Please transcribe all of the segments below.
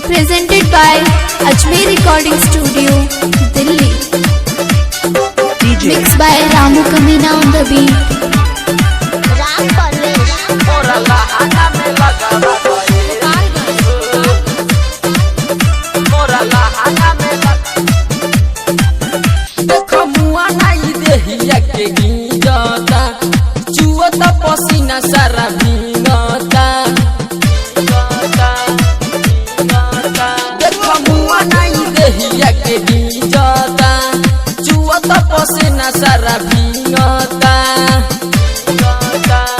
Presented by Ajmer Recording Studio, Delhi. Mixed by Ramu Kamina on the beat. Ram Parvesh मोरा लहाना में लगा मोरा लहाना में देखो मुआ नहीं देहिया के गिंजता चुअता पसीना सारा भींगता देखो मुआ नहीं देहिया के गिंजता चुअता पसीना सारा भींगता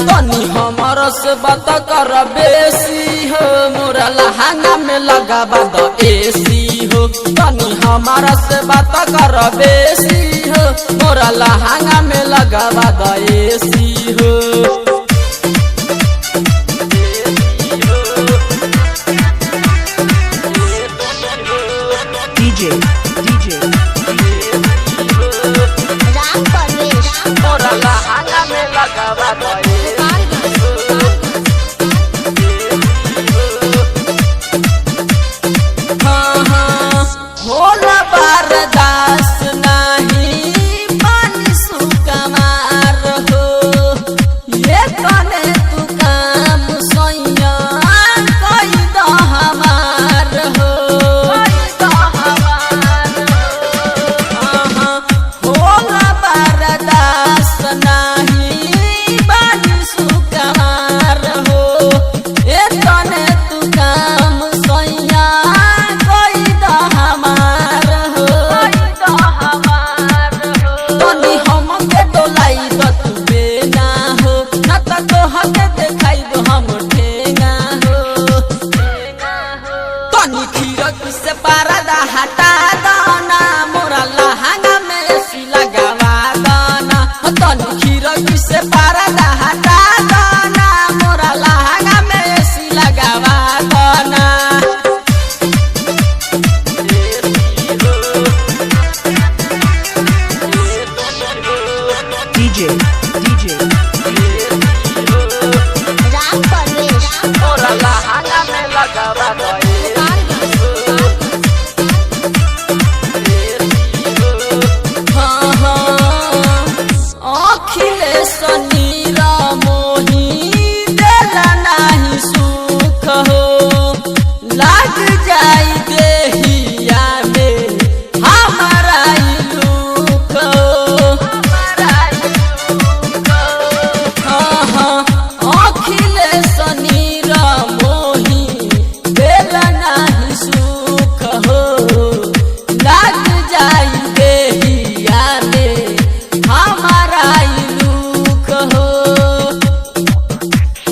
तनी हमारा से बात कर बेसी हो मोरा लहाना में लगावा द एसी हो तनी हमारा से बात कर बेसी हो मोरा लहाना में लगावा द एसी हो DJ राम परवेश मोरा लहाना में लगावा द होला बारदास नहीं पानी सुकमार हो ये कने तू काम सोइया कोई दो हमार हो होला बारदास नहीं पानी सुकमार हो ये कने तू काम सोइया कोई दो हमार हो तनी हमके डोलाई तो तू बेना हो न त तोहके देखाई दो हम ठेंगा हो तनी खीरक से पारदा हटा दाना मोरा लहाना में एसी लगावा दाना तनी खीरक से पारदा हटा दाना मोरा लहाना में एसी लगावा दाना DJ राम परवेश मोरा लहाना में लगावा अखिलेश नीरा मोही देला नहीं सुख हो लाग जाई देहिया में हमारा दुख अखिलेश नीरा मोही देला नहीं सुख हो लाग जाई देहिया में हमारा दुख हो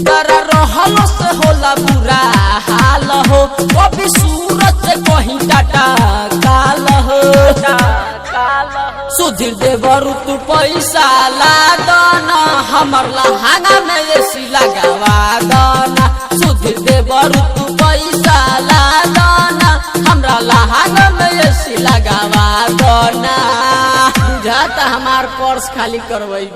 तारा रहल से होला बुरा हाल हो कभी सूरज से कहीं टाटा काल हो सुधीर देवर तू पैसा ला दाना हमर लहाना में एसी लगावा दाना सुधीर देवर तू पैसा ला दाना हमरा लहाना में एसी लगावा दाना बुझाता हमार पर्स खाली करवाई